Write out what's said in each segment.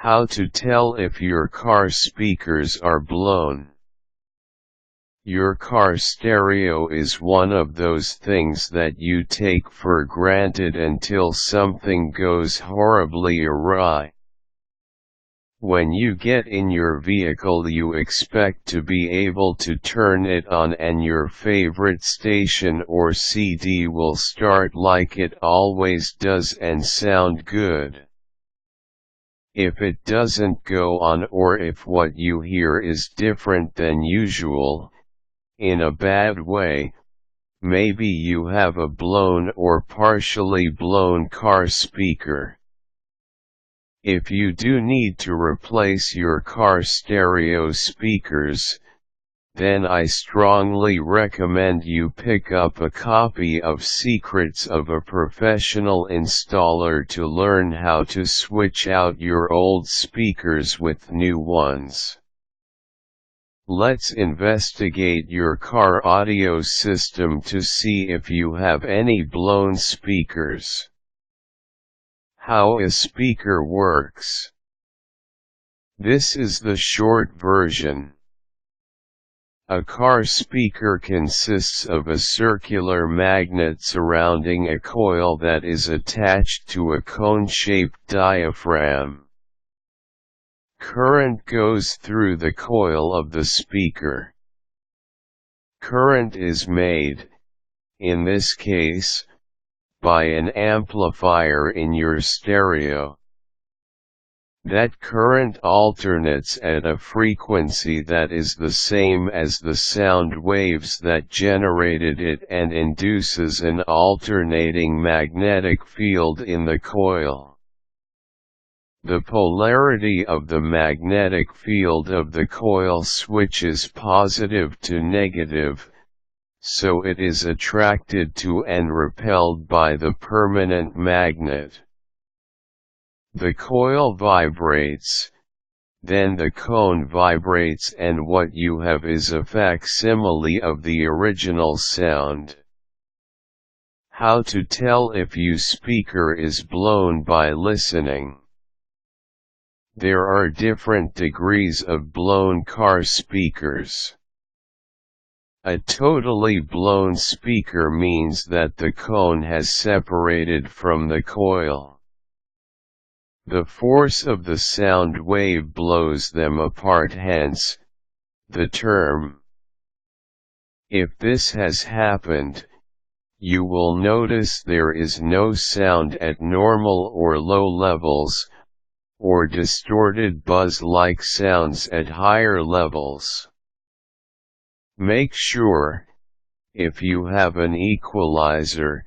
How to tell if your car speakers are blown. Your car stereo is one of those things that you take for granted until something goes horribly awry. When you get in your vehicle, you expect to be able to turn it on and your favorite station or CD will start like it always does and sound good. If it doesn't go on, or if what you hear is different than usual, in a bad way, maybe you have a blown or partially blown car speaker. If you do need to replace your car stereo speakers, then I strongly recommend you pick up a copy of Secrets of a Professional Installer to learn how to switch out your old speakers with new ones. Let's investigate your car audio system to see if you have any blown speakers. How a speaker works. This is the short version. A car speaker consists of a circular magnet surrounding a coil that is attached to a cone-shaped diaphragm. Current goes through the coil of the speaker. Current is made, in this case, by an amplifier in your stereo. That current alternates at a frequency that is the same as the sound waves that generated it and induces an alternating magnetic field in the coil. The polarity of the magnetic field of the coil switches positive to negative, so it is attracted to and repelled by the permanent magnet. The coil vibrates, then the cone vibrates, and what you have is a facsimile of the original sound. How to tell if your speaker is blown by listening. There are different degrees of blown car speakers. A totally blown speaker means that the cone has separated from the coil. The force of the sound wave blows them apart, hence the term. If this has happened, you will notice there is no sound at normal or low levels, or distorted buzz-like sounds at higher levels. Make sure, if you have an equalizer,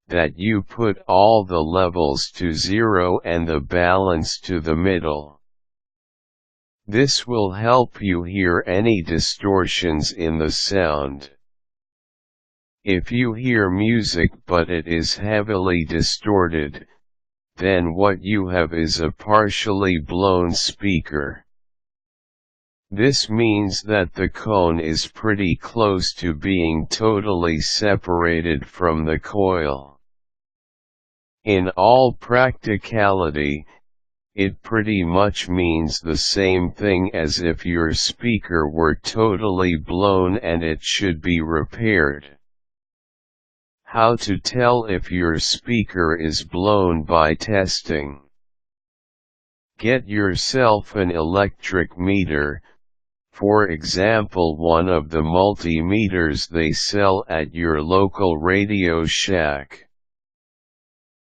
that you put all the levels to 0 and the balance to the middle. This will help you hear any distortions in the sound. If you hear music but it is heavily distorted, then what you have is a partially blown speaker. This means that the cone is pretty close to being totally separated from the coil. In all practicality, it pretty much means the same thing as if your speaker were totally blown and it should be repaired. How to tell if your speaker is blown by testing. Get yourself an electric meter, for example one of the multimeters they sell at your local Radio Shack.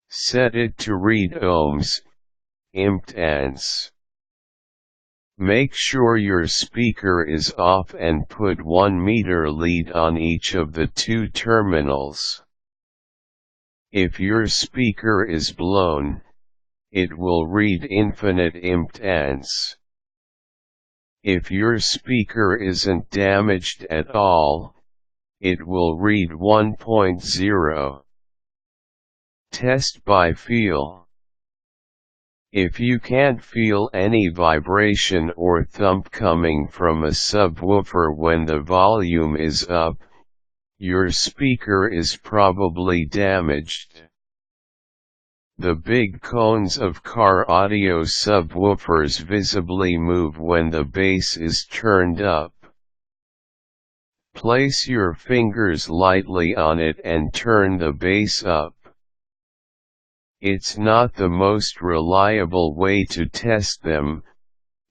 Set it to read ohms, impedance. Make sure your speaker is off and put 1 meter lead on each of the 2 terminals. If your speaker is blown, it will read infinite impedance. If your speaker isn't damaged at all, it will read 1.0. Test by feel. If you can't feel any vibration or thump coming from a subwoofer when the volume is up, your speaker is probably damaged. The big cones of car audio subwoofers visibly move when the bass is turned up. Place your fingers lightly on it and turn the bass up. It's not the most reliable way to test them,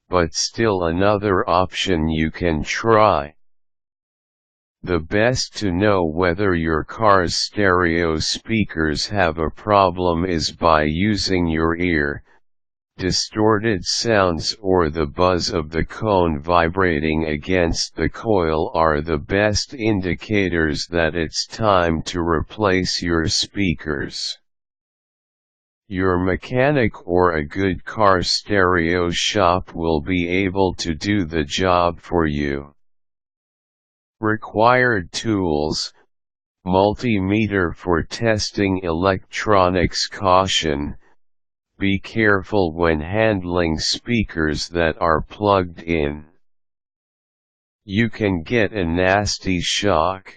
but still another option you can try. The best to know whether your car's stereo speakers have a problem is by using your ear. Distorted sounds or the buzz of the cone vibrating against the coil are the best indicators that it's time to replace your speakers. Your mechanic or a good car stereo shop will be able to do the job for you. Required tools: multimeter for testing electronics. Caution: be careful when handling speakers that are plugged in. You can get a nasty shock.